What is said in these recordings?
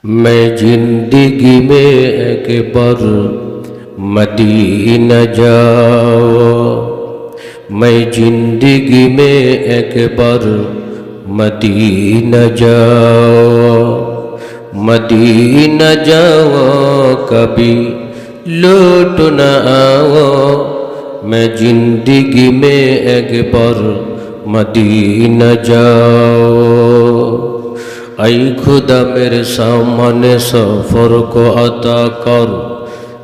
मैं जिंदगी में एक बार मदीना जाओ, मैं जिंदगी में एक बार मदीना जाओ, मदीना जाओ कभी लौट न आओ, मैं जिंदगी में एक बार मदीना जाओ। ऐ खुदा मेरे सामने सफ़र को अता कर,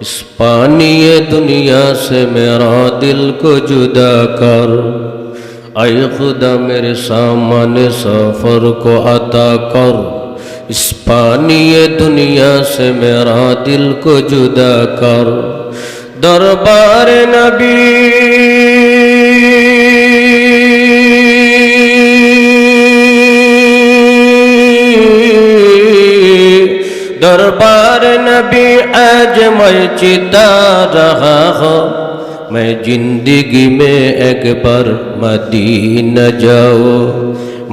इस पानी दुनिया से मेरा दिल को जुदा कर। ऐ खुदा मेरे सामने सफ़र को अता कर, इस पानी दुनिया से मेरा दिल को जुदा कर। दरबार नबी दरबार नबी आज मैं चिता रहा हूँ, मैं जिंदगी में एक बार मदीना जाओ,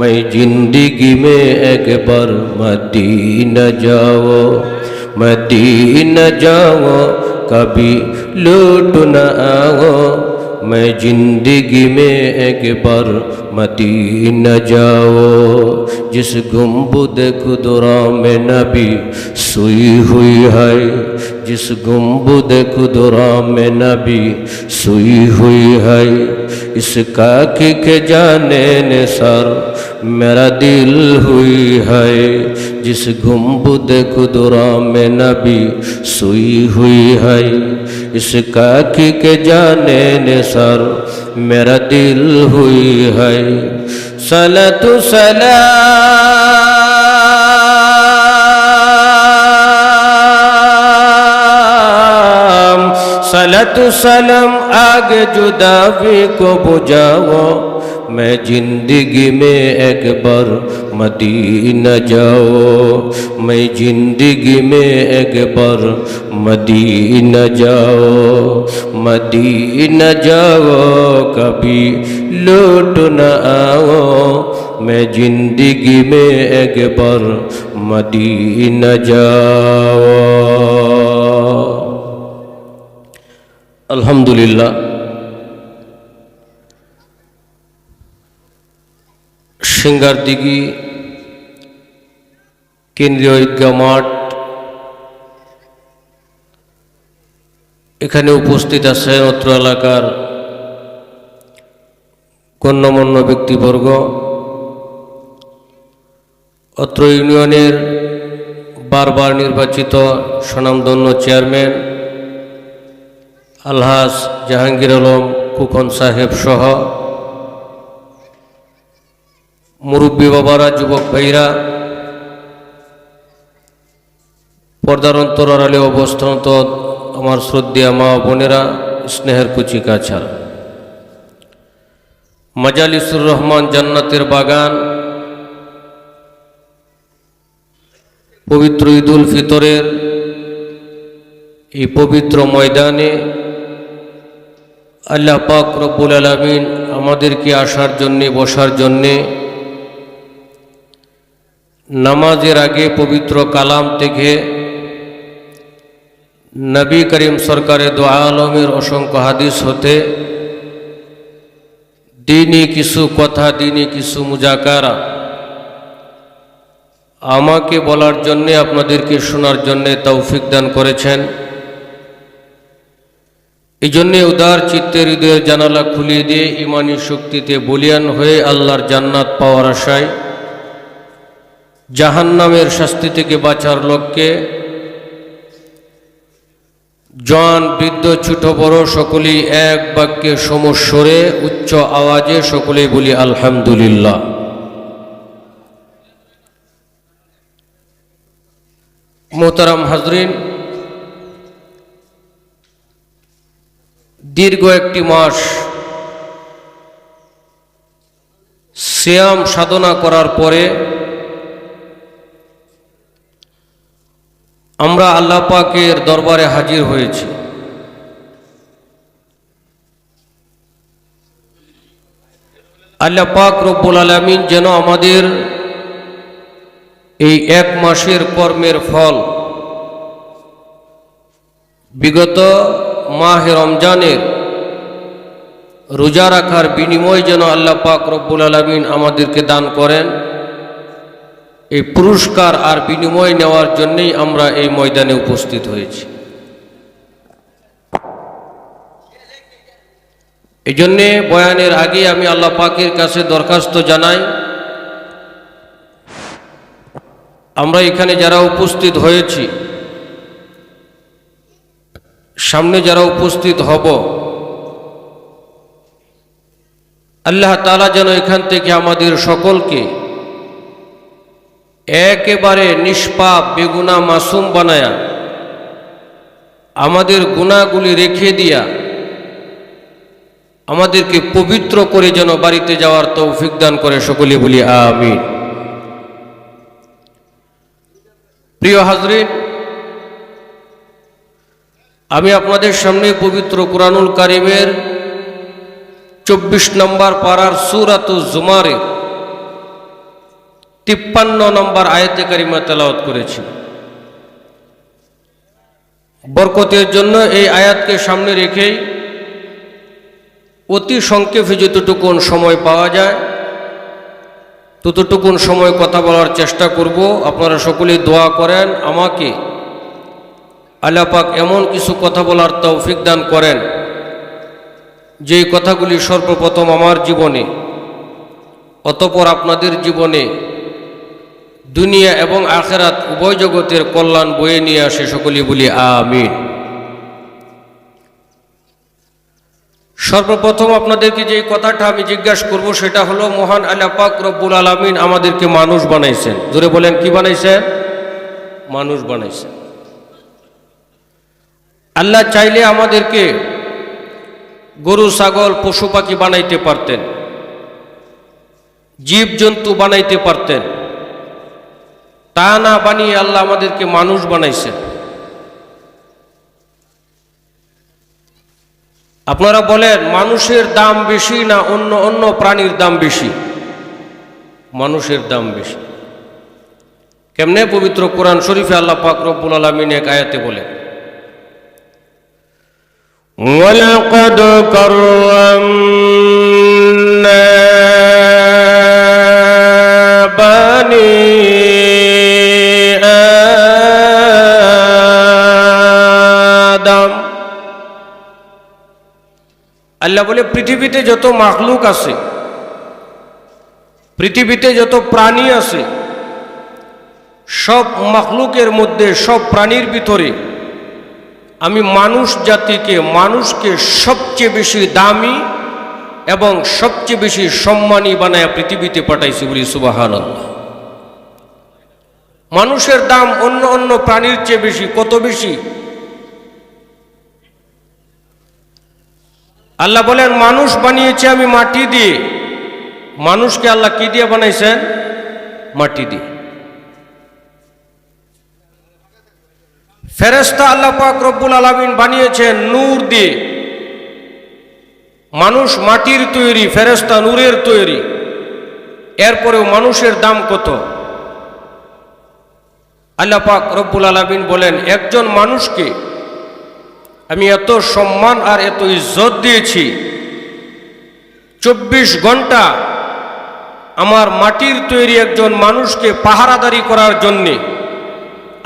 मैं जिंदगी में एक बार मदीना जाओ, मदीना जाओ कभी लौट न आओ, मैं जिंदगी में एक बार मदीना जाओ। जिस गुंबद खुदरा में नबी सोई हुई है, जिस गुंबद खुदरा में नबी सोई हुई है, इसका के जाने ने सर मेरा दिल हुई है। जिस गुंबद खुदरा में नबी सोई हुई है, इसका के जाने ने सर मेरा दिल हुई है। सलातु सलाम सलातु सलाम आगे जुदावी को बुझाओ, मैं जिंदगी में एक बार मदीना जाओ, मैं जिंदगी में एक बार मदीना जाओ, मदीना जाओ कभी लौट न आओ, मैं जिंदगी में एक बार मदीना जाओ। अल्हम्दुलिल्लाह, সিঙ্গারদিঘি কেন্দ্রীয় ঈদগাহ মাঠ, এখানে উপস্থিত আছেন অত্র এলাকার গণ্যমান্য ব্যক্তিবর্গ, অত্র ইউনিয়নের বারবার নির্বাচিত স্বনামধন্য চেয়ারম্যান আলহাজ জাহাঙ্গীর আলম খোকন সাহেব সহ মুরব্বী বাবারা, যুবক ভাইরা, পর্দার অন্তর আড়ালে অবস্থানত আমার শ্রদ্ধেয় মা বোনেরা, স্নেহের কুচি কাছার, মাজালিসুর রহমান জান্নাতের বাগান পবিত্র ঈদুল ফিতরের এই পবিত্র ময়দানে আল্লাহ পাক রব্বুল আলামিন আমাদেরকে আসার জন্যে, বসার জন্যে, নামাজের আগে পবিত্র কালাম থেকে নবী করিম সরকারে দো আলমের অসংখ্য হাদিস হতে দিনী কিছু কথা, দিনী কিছু মুজাকারা আমাকে বলার জন্যে, আপনাদেরকে শোনার জন্যে তৌফিক দান করেছেন। এই জন্যে উদার চিত্তের হৃদয়ের জানালা খুলিয়ে দিয়ে ইমানি শক্তিতে বলিয়ান হয়ে আল্লাহর জান্নাত পাওয়ার আশায়, জাহান্নামের শাস্তি থেকে বাঁচার লক্ষ্যে জওয়ান, বৃদ্ধ, ছোট বড় সকলেই এক বাক্যে সমস্বরে উচ্চ আওয়াজে সকলেই বলি আলহামদুলিল্লাহ। মোহতারাম হাজরিন, দীর্ঘ একটি মাস সিয়াম সাধনা করার পরে আমরা আল্লাহ পাকের দরবারে হাজির হয়েছি। আল্লাহ পাক রব্বুল আলামিন যেন আমাদের এই এক মাসের কর্মের ফল বিগত মাহে রমজানের রোজা রাখার বিনিময় যেন আল্লাহ পাক রব্বুল আলামিন আমাদেরকে দান করেন। এই পুরস্কার আর বিনিময় নেওয়ার জন্যই আমরা এই ময়দানে উপস্থিত হয়েছি। এই জন্যে বয়ানের আগে আমি আল্লাহ পাকের কাছে দরখাস্ত জানাই, আমরা এখানে যারা উপস্থিত হয়েছি, সামনে যারা উপস্থিত হব, আল্লাহ তাআলা যেন এখান থেকে আমাদের সকলকে একেবারে নিষ্পাপ বেগুনা মাসুম বানায়া আমাদের গুনাহগুলি রেখে দিয়া আমাদেরকে পবিত্র করে যেন বাড়িতে যাওয়ার তৌফিক দান করে, সকলে বলি আমিন। প্রিয় হাজরিন, আমি আপনাদের সামনে পবিত্র কুরআনুল কারীমের 24 নম্বর পারার সূরাতুজ জুমারের 53 নম্বর আয়াতে কারিমা তেলাওয়াত করেছি। বরকতের জন্য এই আয়াতকে সামনে রেখেই অতি সংক্ষেপে যতটুকুন সময় পাওয়া যায় ততটুকুন সময় কথা বলার চেষ্টা করব। আপনারা সকলেই দোয়া করেন আমাকে আল্লাহ পাক এমন কিছু কথা বলার তৌফিক দান করেন যেই কথাগুলি সর্বপ্রথম আমার জীবনে অতঃপর আপনাদের জীবনে দুনিয়া এবং আখিরাত উভয় জগতের কল্যাণ বয়ে নিয়ে আসে, সকলেই বলি আমিন। সর্বপ্রথম আপনাদেরকে যে কথাটা আমি জিজ্ঞাসা করব সেটা হলো, মহান আল্লাহ পাক রব্বুল আলামিন আমাদেরকে মানুষ বানাইছেন। জোরে বলেন, কি বানাইছেন? মানুষ বানাইছেন। আল্লাহ চাইলে আমাদেরকে গরু ছাগল পশু পাখি বানাইতে পারতেন, জীব জন্তু বানাইতে পারতেন, তা না বানিয়ে আল্লাহ আমাদেরকে মানুষ বানাইছেন। আপনারা বলেন, মানুষের দাম বেশি না অন্য প্রাণীর দাম বেশি? মানুষের দাম বেশি। কেমনে? পবিত্র কোরআন শরীফে আল্লাহ পাক রব্বুল আলামিন এক আয়াতে বলেন, ওয়ালাকাদ কাররামনা বানি আদম। আল্লাহ বলে, পৃথিবীতে যত মাখলুক আছে, পৃথিবীতে যত প্রাণী আছে, সব মাখলুকের মধ্যে, সব প্রাণীর ভিতরে আমি মানুষকে সবচেয়ে বেশি দামি এবং সবচেয়ে বেশি সম্মানী বানায়া পৃথিবীতে পাঠাইছি, বলি সুবহানাল্লাহ। মানুষের দাম অন্য প্রাণীর চেয়ে বেশি। কত বেশি? আল্লাহ বলেন, মানুষ বানিয়েছে আমি মাটি দিয়ে। মানুষকে আল্লাহ কি দিয়ে বানাইছেন? মাটি দিয়ে। ফেরেশতা আল্লাহ পাক রব্বুল আলামিন বানিয়েছেন নূর দিয়ে। মানুষ মাটির তৈরি, ফেরেশতা নূরের তৈরি। এরপরেও মানুষের দাম কত? আল্লাহ পাক রব্বুল আলামিন বলেন, একজন মানুষকে আমি এত সম্মান আর এত ইজ্জত দিয়েছি, 24 ঘন্টা আমার মাটির তৈরি একজন মানুষকে পাহারাদারি করার জন্যে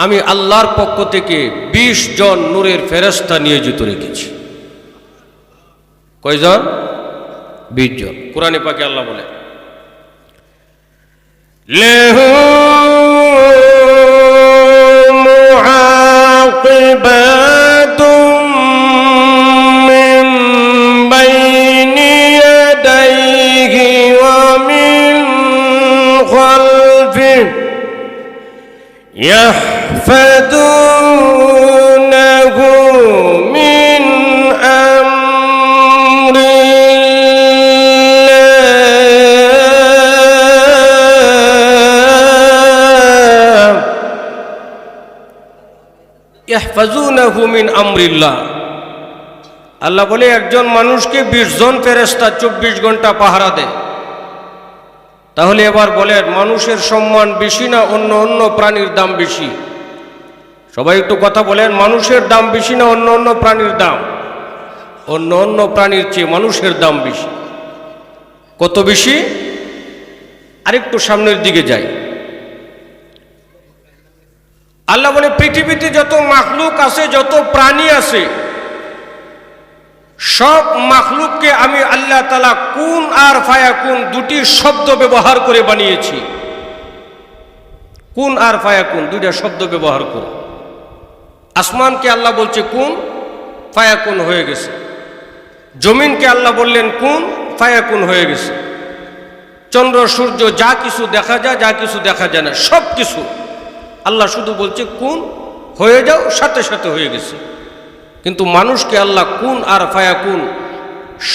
আমি আল্লাহর পক্ষ থেকে 20 জন নূরের ফেরেশতা নিয়োজিত রেখেছি। কয়জন? 20 জন। কোরআনে পাকে আল্লাহ বলে, লাহু মুআকিবাতুম মিন বাইনি ইয়াদাইহি ওয়া মিন খালফিহি ইয়াহফাযুনাহু মিন ইয়াহফাযুনাহু মিন আমরিল্লাহ। আল্লাহ বলে, একজন মানুষকে 20 জন ফেরেশতা 24 ঘন্টা পাহারা দেয়। তাহলে এবার বলেন, মানুষের সম্মান বেশি না অন্য অন্য প্রাণীর দাম বেশি? সবাই একটু কথা বলেন, মানুষের দাম বেশি না অন্য অন্য প্রাণীর দাম? অন্য অন্য প্রাণীর চেয়ে মানুষের দাম বেশি। কত বেশি? আরেকটু সামনের দিকে যাই। আল্লাহ বলে, পৃথিবীতে যত মাখলুক আছে, যত প্রাণী আছে, সব মাখলুককে আমি আল্লাহ তাআলা কুন আর ফায়াকুন দুটি শব্দ ব্যবহার করে বানিয়েছি। কুন আর ফায়াকুন দুইটা শব্দ ব্যবহার করে। আসমানকে আল্লাহ বলছে কুন, ফায়াকুন হয়ে গেছে। জমিনকে আল্লাহ বললেন কুন, ফায়াকুন হয়ে গেছে। চন্দ্র সূর্য যা কিছু দেখা যায়, যা কিছু দেখা যায় না, সব কিছু আল্লাহ শুধু বলছে কুন, হয়ে যাও, সাথে সাথে হয়ে গেছে। কিন্তু মানুষকে আল্লাহ কুন আর ফায়াকুন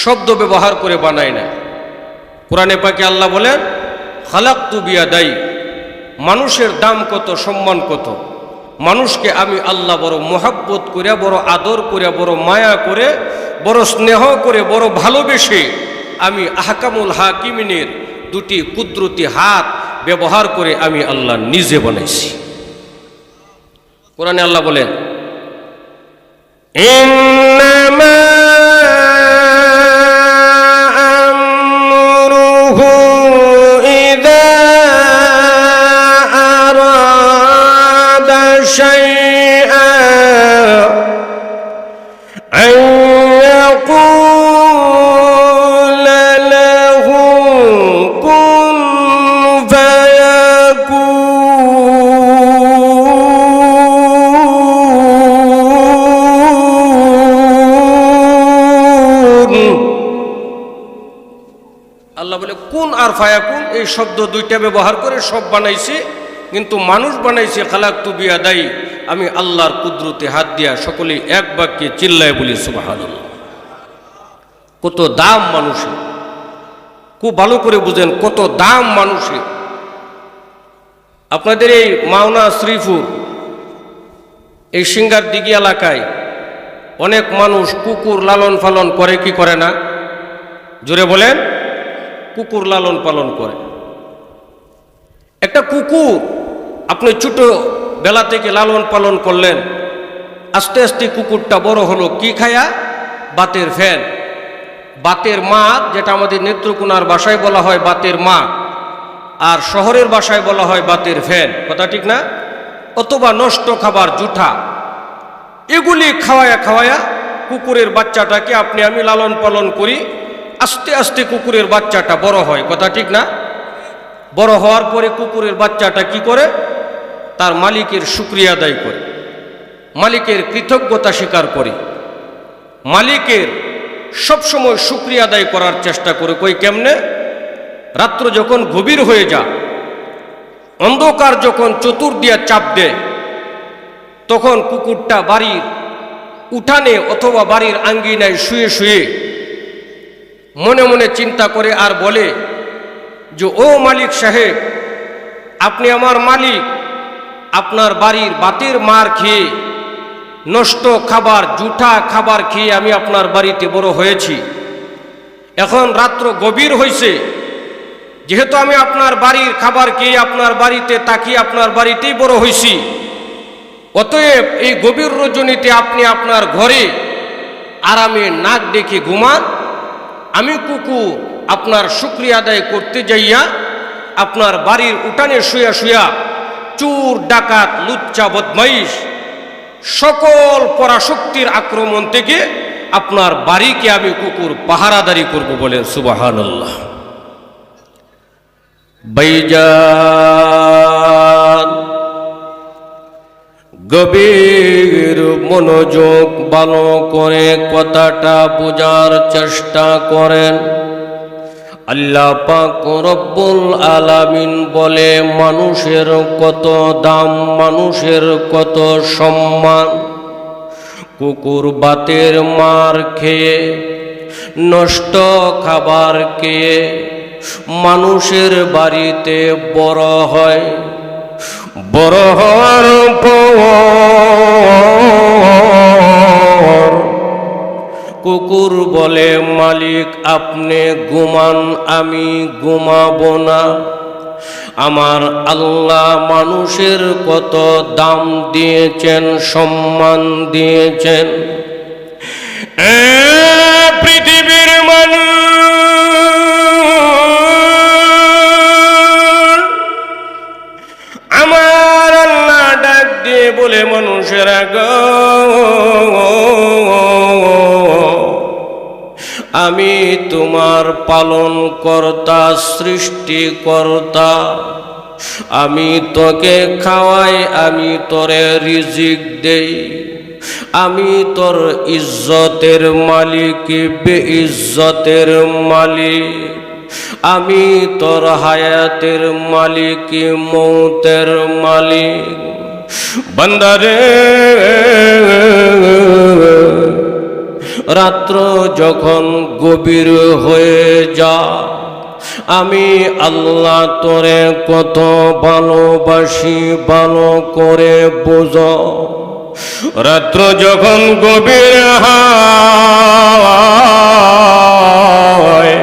শব্দ ব্যবহার করে বানায় না। কোরআনে পাকে আল্লাহ বলেন, খালাকতু বিয়াদাই, মানুষের দাম কত, সম্মান কত। মানুষকে আমি আল্লাহ বড় মোহাব্বত করে, বড় আদর করে, বড় মায়া করে, বড় স্নেহ করে, বড় ভালোবেসে আমি আহকামুল হাকিমিনের দুটি কুদরতি হাত ব্যবহার করে আমি আল্লাহ নিজে বানাইছি। কোরআনে আল্লাহ বলেন, ইন্নামা আমরুহু ইযা আরাদা শাইআন আন ইয়াকুলা লাহু কুন ফায়াকুন। আল্লাহ বলে কুন আর ফায়াকুন এই শব্দ দুইটা ব্যবহার করে সব বানাইছে, কিন্তু মানুষ বানাইছে খালাকতু বিয়াদাই, আমি আল্লাহর কুদরতে হাত দিয়া। সকলেই এক বাক্যে চিল্লায় বলি সুবহানাল্লাহ। কত দাম মানুষের, খুব ভালো করে বুঝেন কত দাম মানুষের। আপনাদের এই মাওনা শ্রীপুর, এই সিঙ্গার দিঘি এলাকায় অনেক মানুষ কুকুর লালন পালন করে কি করে না? জোরে বলেন, কুকুর লালন পালন করে। একটা কুকুর আপনি ছোট বেলা থেকে লালন পালন করলেন, আস্তে আস্তে কুকুরটা বড় হলো কি খায়া? বাতের ফ্যান, বাতের মা, যেটা আমাদের নেত্রকোনার ভাষায় বলা হয় বাতের মা, আর শহরের ভাষায় বলা হয় বাতের ফ্যান, কথা ঠিক না? অথবা নষ্ট খাবার জুঠা, এগুলি খাওয়ায়া খাওয়ায়া কুকুরের বাচ্চাটাকে আপনি আমি লালন পালন করি। আস্তে আস্তে কুকুরের বাচ্চাটা বড় হয়, কথা ঠিক না? বড় হওয়ার পরে কুকুরের বাচ্চাটা কি করে? তার মালিকের শুকরিয়া আদায় করে, মালিকের কৃতজ্ঞতা স্বীকার করে, মালিকের সবসময় শুকরিয়া আদায় করার চেষ্টা করে। কই কেমনে? রাত্র যখন গভীর হয়ে যায়, অন্ধকার যখন চতুর্দিকে চাপ দেয়, তখন কুকুরটা বাড়ির উঠানে অথবা বাড়ির আঙ্গিনায় শুয়ে শুয়ে মনে মনে চিন্তা করে আর বলে যে, ও মালিক সাহেব, আপনি আমার মালিক, আপনার বাড়ির বাতের মার খেয়ে, নষ্ট খাবার জুঠা খাবার খেয়ে আমি আপনার বাড়িতে বড় হয়েছি। এখন রাত্র গভীর হয়েছে, যেহেতু আমি আপনার বাড়ির খাবার খেয়ে আপনার বাড়িতে তাকিয়ে আপনার বাড়িতেই বড় হয়েছি, অতএব এই গভীর রজনীতে আপনি আপনার ঘরে আরামে নাক ডেকে ঘুমান। আমি কুকুর আপনার শুকরিয়া আদায় করতে যাইয়া আপনার বাড়ির উঠানে শুয়া শুয়া চোর ডাকাত লুচ্চা বদমাইশ সকল পরাশক্তির আক্রমণ থেকে আপনার বাড়িকে আমি কুকুর পাহারাদারি করব। বলেন সুবহানাল্লাহ। ভাইজান, গভীর মনোযোগ ভালো করে কথাটা বোঝার চেষ্টা করেন। আল্লাহ পাক রব্বুল আলামিন বলে, মানুষের কত দাম, মানুষের কত সম্মান। কুকুর বাতের মার খেয়ে, নষ্ট খাবার খেয়ে মানুষের বাড়িতে বড় হয়। বড় হওয়ার পর কুকুর বলে, মালিক আপনি ঘুমান, আমি ঘুমাবো না। আমার আল্লাহ মানুষের কত দাম দিয়েছেন, সম্মান দিয়েছেন। পৃথিবীর মানুষ আমার আল্লাহ ডাক দিয়ে বলে, মানুষেরা গো, আমি তোমার পালনকর্তা, সৃষ্টিকর্তা। আমি তোকে খাওয়াই, আমি তোরে রিজিক দেই, আমি তোর ইজ্জতের মালিক, বেইজ্জতের মালিক, আমি তোর হায়াতের মালিক, মৌতের মালিক। বান্দারে, রাত্র যখন গভীর হয়ে যা, আমি আল্লাহ তোরে কত ভালোবাসি, ভালো করে বোঝ। রাত্র যখন গভীর হয়,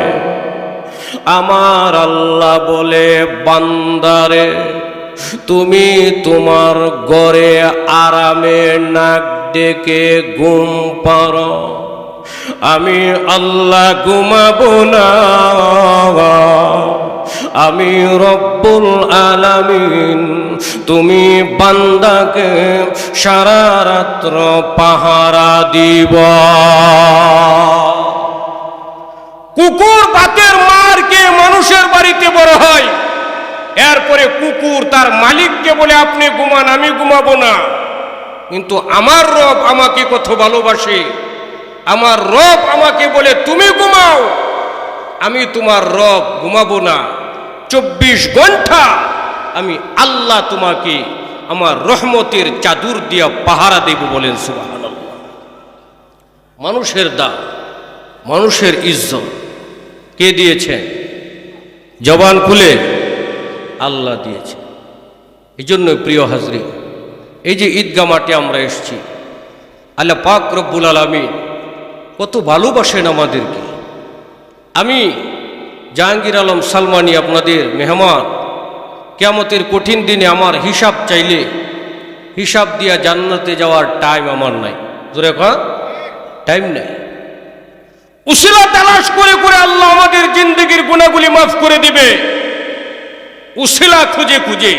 আমার আল্লাহ বলে, বান্দারে তুমি তোমার ঘরে আরামে নাক ডেকে ঘুম পারো, আমি আল্লাহ ঘুমাবো না। আমি রব্বুল আলামিন, তুমি বান্দাকে সারা রাত্র পাহারা দিব। কুকুর বাতের মার কে মানুষের বাড়িতে বড় হয়, এরপরে কুকুর তার মালিককে বলে, আপনি ঘুমান, আমি ঘুমাবো না। কিন্তু আমার রব আমাকে কত ভালোবাসে, আমার রব আমাকে বলে, তুমি ঘুমাও, আমি তোমার রব ঘুমাবো না। 24 ঘন্টা আমি আল্লাহ তোমাকে আমার রহমতের চাদর দিয়া পাহারা দেব। বলেন সুবহানাল্লাহ। মানুষের দাম, মানুষের ইজ্জত কে দিয়েছে? জবান খুলে আল্লাহ দিয়েছে। এই জন্য প্রিয় হাজরিন, এই যে ঈদগাহ মাঠে আমরা এসেছি, আল্লাহ পাক রব্বুল আলামিন কত ভালোবাসেন আমাদেরকে। আমি জাহাঙ্গীর আলম সালমানি আপনাদের মেহমান। কিয়ামতের কঠিন দিনে আমার হিসাব চাইলে হিসাব দিয়া জান্নাতে যাওয়ার টাইম আমার নাই। জোরে কর, টাইম নাই। উসিলা তালাশ করে করে আল্লাহ আমাদের জিন্দেগির গুনাহগুলি মাফ করে দিবে। উসিলা খুঁজে খুঁজে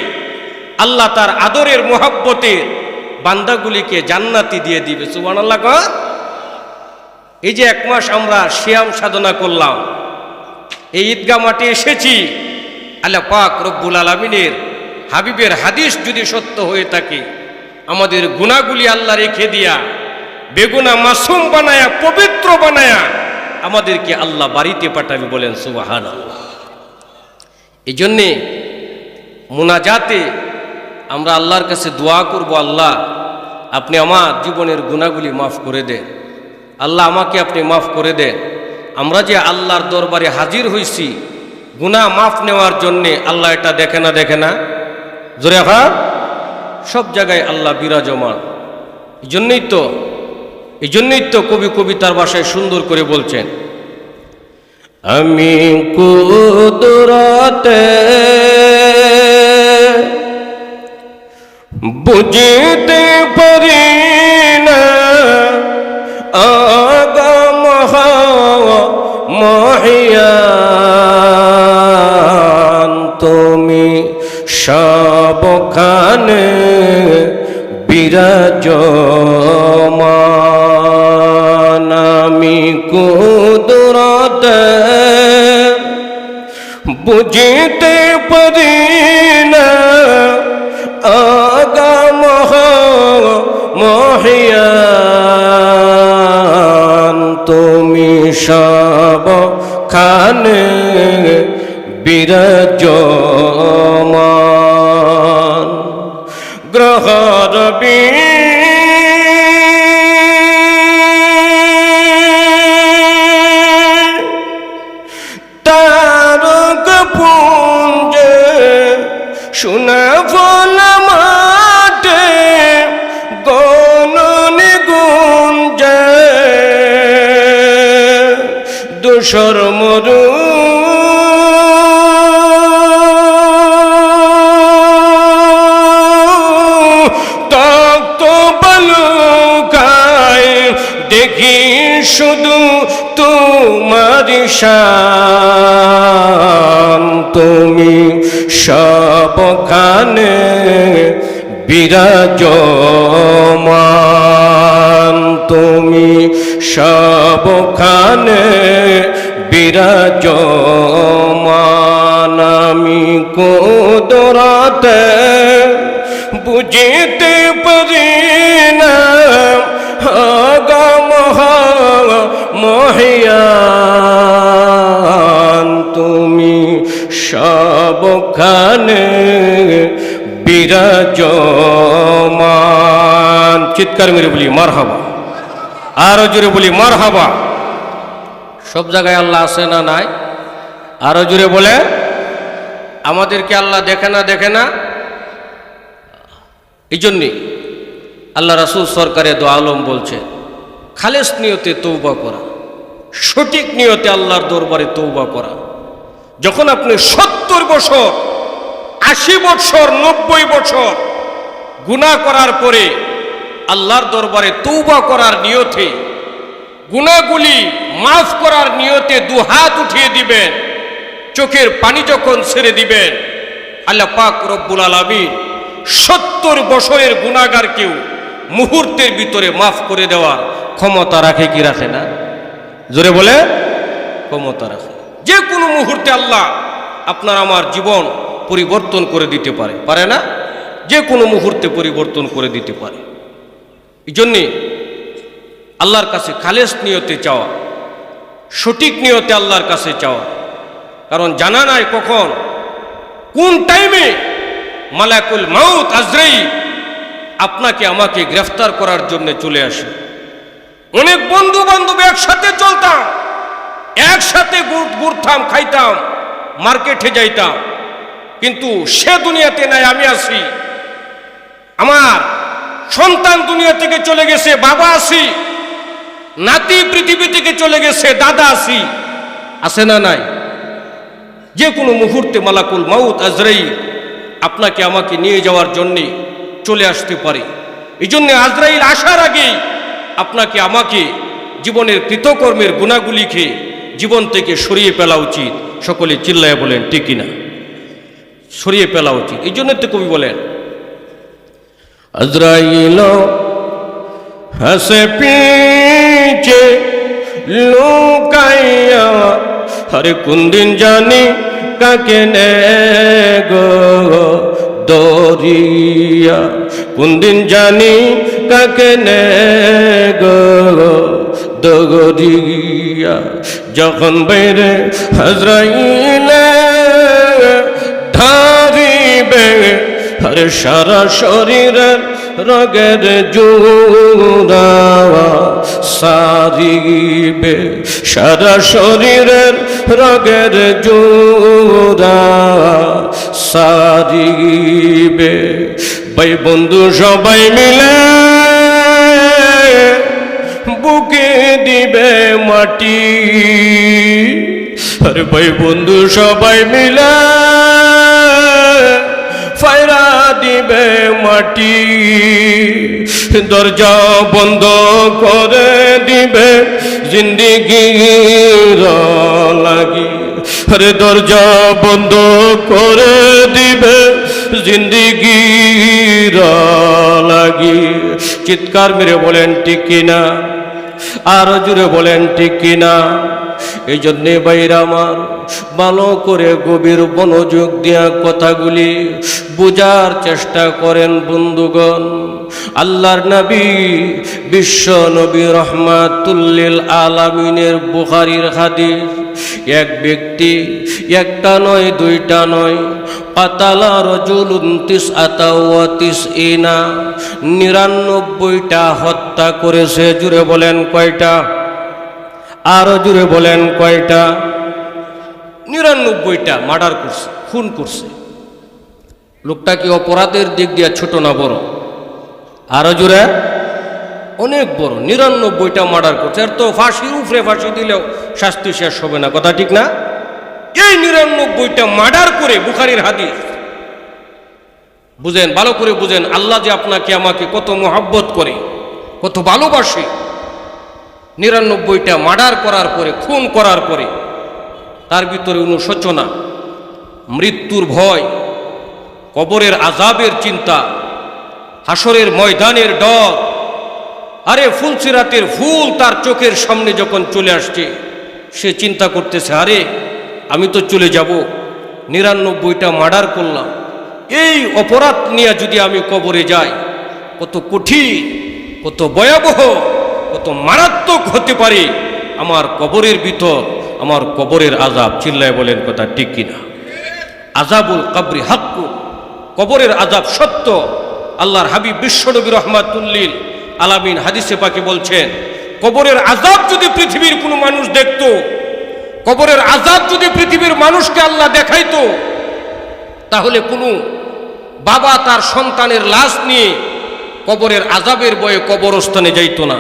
আল্লাহ তার আদরের মোহাব্বতের বান্দাগুলিকে জান্নাতি দিয়ে দিবে। সুবহানাল্লাহ কর। এই যে 1 মাস আমরা সিয়াম সাধনা করলাম, এই ঈদগাহ মাঠে এসেছি, আল্লাহ পাক রব্বুল আলামিনের হাবিবের হাদিস যদি সত্য হয়ে থাকে, আমাদের গুনাহগুলি আল্লাহ রেখে দিয়া বেগুনা মাসুম বানায়া, পবিত্র বানায়া আমাদেরকে আল্লাহ বাড়িতে পাঠাবে। বলেন সুবহানাল্লাহ। এই জন্যে মুনাজাতে আমরা আল্লাহর কাছে দোয়া করব, আল্লাহ আপনি আমার জীবনের গুনাহগুলি মাফ করে দেন, আল্লাহ আমাকে আপনি মাফ করে দেন। আমরা যে আল্লাহর দরবারে হাজির হইছি গুনাহ মাফ নেওয়ার জন্যে, আল্লাহ এটা দেখে না? দেখে না? জোরে হা, সব জায়গায় আল্লাহ বিরাজমান। এই জন্যই তো কবি কবিতার ভাষায় সুন্দর করে বলছেন, আমি কুদরতে বুঝতে পারি না, আগম মহিয়ান তুমি সবখানে বিরাজমান। আমি কুদরতে বুঝতে পারি না, আগম মহিয়ান তুমি সবখানে বিরাজমান। গ্রহরবি তারক পুঞ্জে সোনা ফল মাঠে গণনে গুঞ্জে, দোসর মরু দেখি শুধু তোমার শান, তুমি সবখানে বিরাজমান, তুমি সবখানে বিরাজমান। আমি কুদরতে বুঝিতে পারি না মহিয়ান, তুমি সবখানে বিরাজমান। চিৎকার মেরে বলি মারহাবা, আরো জোরে বলি মারহাবা। সব জায়গায় আল্লাহ আছে না নাই? আরো জোরে বলে। আমাদেরকে আল্লাহ দেখে না, দেখে না? এই জন্যে আল্লাহ রাসূল সরকারে দো আলম বলছে খালেস নিয়তে তৌবা করা, সঠিক নিয়তে আল্লাহর দরবারে তৌবা করা। যখন আপনি 70 বছর, 80 বছর, 90 বছর গুনাহ করার পরে আল্লাহর দরবারে তৌবা করার নিয়তে, গুনাহগুলি মাফ করার নিয়তে দুহাত উঠিয়ে দিবেন, চোখের পানি যখন ছেড়ে দিবেন, আল্লাহ পাক রব্বুল আলামিন 70 বছরের গুনাহগারকেও মুহূর্তের ভিতরে মাফ করে দেওয়ার ক্ষমতা রাখে কি রাখে না? জোরে বলে। ক্ষমতা রাখে। যে কোনো মুহূর্তে আল্লাহ আপনার আমার জীবন পরিবর্তন করে দিতে পারে, পারে না? যে কোনো মুহূর্তে পরিবর্তন করে দিতে পারে। এই জন্যে আল্লাহর কাছে খালেস নিয়তে চাওয়া, সঠিক নিয়তে আল্লাহর কাছে চাওয়া। কারণ জানা নাই কখন কোন টাইমে মালাকুল মাউত আজরাইল আপনাকে আমাকে গ্রেফতার করার জন্য চলে আসে। অনেক বন্ধু বান্ধব একসাথে চলতাম, একসাথে ঘুরতাম, খাইতাম, মার্কেটে যাইতাম, কিন্তু সে দুনিয়াতে নাই, আমি আছি। আমার সন্তান দুনিয়া থেকে চলে গেছে, বাবা আছি। নাতি পৃথিবী থেকে চলে গেছে, দাদা আছি। আছে না নাই? যে কোনো মুহূর্তে মালাকুল মাউত আজরাইল আপনাকে আমাকে নিয়ে যাওয়ার জন্যে চলে আসতে পারে। এই জন্য আজরাইল আসার আগেই আপনাকে আমাকে জীবনের কৃতকর্মের গুণাগুলিকে জীবন থেকে সরিয়ে ফেলা উচিত। সকলে চিল্লায় বলেন ঠিক কিনা? সরিয়ে ফেলা উচিত। এই জন্য তো কবি বলেন আজরাইল হাসে পিছে লুকাইয়া, আরে কোন দিন জানি কাকে নে গো দরিয়া, কোন দিন জানি কাকে নে গো দরিয়া। যখন বাইরে আজরাইলে ধরিবে, আরে সারা শরীরের রগের জোড়া সারিবে, সারা শরীরের রগের জোড়া সারিবে। ভাই বন্ধু সবাই মিলে বুকে দিবে মাটি, আরে ভাই বন্ধু সবাই মিলে ফায়রা দিবে মাটি। দরজা বন্ধ করে দিবে জিন্দেগির লাগি, আরে দরজা বন্ধ করে দিবে জিন্দেগির লাগি। চিৎকার মেরে বলেন ঠিক কিনা? আরো জুড়ে বলেন ঠিক কিনা? এই জন্যে বাইরা আমার ভালো করে গভীর মনোযোগ দিয়া কথাগুলি বুঝার চেষ্টা করেন বন্ধুগণ। আল্লাহর নবী, বিশ্ব নবী রহমাতুল্লিল আলামিনের বুখারীর হাদিস, এক ব্যক্তি একটা নয়, দুইটা নয়, কাতালা রাজুলুন তিসআতা ওয়া তিসঈনা, 99টা হত্যা করেছে। জুড়ে বলেন কয়টা? আরো জুড়ে বলেন কয়টা? 99টা মার্ডার করছে, খুন করছে। লোকটা কি অপরাধের দিক দিয়ে ছোট না বড়? আরো জুড়ে অনেক বড়। 99টা মার্ডার করছে। আর তো ফাঁসির উপরে ফাঁসি দিলেও শাস্তি শেষ হবে না, কথা ঠিক না? এই 99টা মার্ডার করে, বুখারীর হাদিস। বুঝেন, ভালো করে বুঝেন, আল্লাহ যে আপনাকে আমাকে কত মহব্বত করে, কত ভালোবাসে। 99টা মার্ডার করার পরে, খুন করার পরে তার ভিতরে অনুশোচনা, মৃত্যুর ভয়, কবরের আযাবের চিন্তা, হাসরের ময়দানের ডর। আরে ফুলসিরাতের ফুল তার চোখের সামনে যখন চলে আসছে, সে চিন্তা করতেছে, আরে আমি তো চলে যাব, 99টা মার্ডার করলাম, এই অপরাধ নিয়ে যদি আমি কবরে যাই, কত কঠিন, কত ভয়াবহ, কত মারাত্মক হতে পারে আমার কবরের ভিতর, আমার কবরের আযাব। চিল্লায় বলেন কথা ঠিক কিনা? আযাবুল কবরি হাক্কু, কবরের আযাব সত্য। আল্লাহর হাবিব বিশ্বনবী রহমাতুল্লিল আলামিন হাদিসে পাকে বলছেন, কবরের আযাব যদি পৃথিবীর কোনো মানুষ দেখতো, কবরের আযাব যদি পৃথিবীর মানুষকে আল্লাহ দেখাইতো, তাহলে কোনো বাবা তার সন্তানের লাশ নিয়ে কবরের আযাবের ভয়ে কবরস্থানে যাইতো না।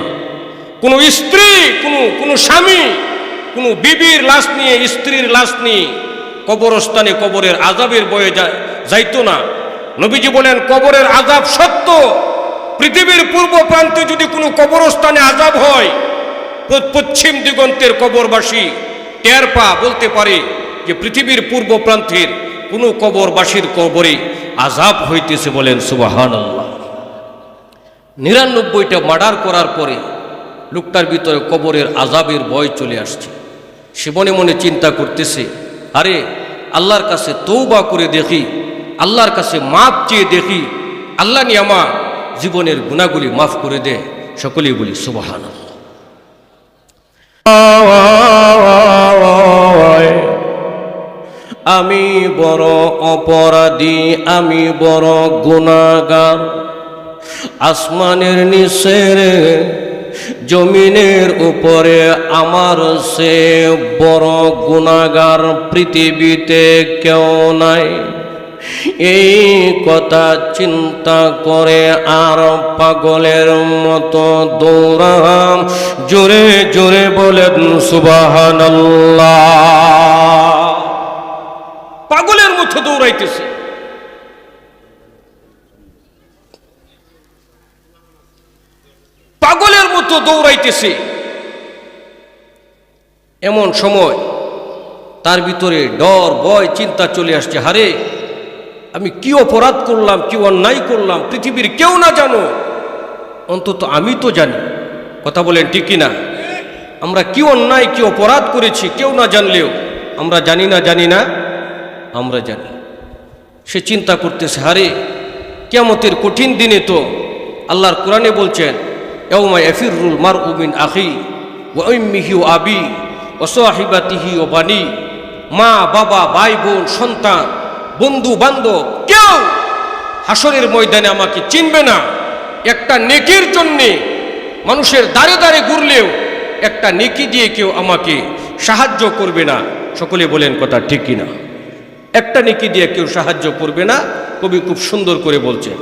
কোনো স্ত্রী, কোনো স্বামী, কোনো বিবির লাশ নিয়ে, স্ত্রীর লাশ নিয়ে কবরস্থানে কবরের আযাবের ভয়ে যাইতো না। নবীজি বলেন, কবরের আযাব সত্য। পৃথিবীর পূর্ব প্রান্তে যদি কোনো কবরস্থানে আযাব হয়, পশ্চিম দিগন্তের কবরবাসী টের বলতে পারে যে পৃথিবীর পূর্ব প্রান্তের কোনো কবরবাসীর কবরে আযাব হইতেছে। বলেন সুবহানাল্লাহ। 99টা মার্ডার করার পরে লোকটার ভিতরে কবরের আযাবের ভয় চলে আসছে। সে মনে মনে চিন্তা করতেছে, আরে আল্লাহর কাছে তওবা করে দেখি, আল্লাহর কাছে মাপ চেয়ে দেখি, আল্লাহ নিয়ে আমার জীবনের গুনাহগুলি মাফ করে দে। সকলেই বলি সুবহানাল্লাহ। আমি বড় অপরাধী, আমি বড় গুনাহগার, আসমানের নিচের জমিনের উপরে আমার সে বড় গুনাহগার পৃথিবীতে কেউ নাই। এই কথা চিন্তা করে আর পাগলের মতো দৌড়াম। জোরে জোরে বলেন সুবহানাল্লাহ। পাগলের মতো দৌড়াইতেছে। পাগলের মতো দৌড়াইতেছে। এমন সময় তার ভিতরে ডর, ভয়, চিন্তা চলে আসছে, হারে আমি কি অপরাধ করলাম, কি অন্যায় করলাম, পৃথিবীর কেউ না জানো, অন্তত আমি তো জানি। কথা বলেন ঠিক কিনা? আমরা কি অন্যায়, কি অপরাধ করেছি কেউ না জানলেও আমরা জানি না, আমরা জানি। সে চিন্তা করতেছে, হারে কিয়ামতের কঠিন দিনে তো আল্লাহর কোরআনে বলছেন, ইয়াউমা ইয়াফিরুল মারউ মিন আখি ওয়া উম্মিহি ওয়া আবি ওয়া সাহিবাতিহি ওয়া বানি। মা, বাবা, ভাই, বোন, সন্তান, বন্ধু বান্ধব কেউ হাসরের ময়দানে আমাকে চিনবে না। একটা নেকির জন্যে মানুষের দাঁড়ে দাঁড়ে ঘুরলেও একটা নেকি দিয়ে কেউ আমাকে সাহায্য করবে না। সকলে বলেন কথা ঠিক কিনা? একটা নেকি দিয়ে কেউ সাহায্য করবে না। কবি খুব সুন্দর করে বলছেন,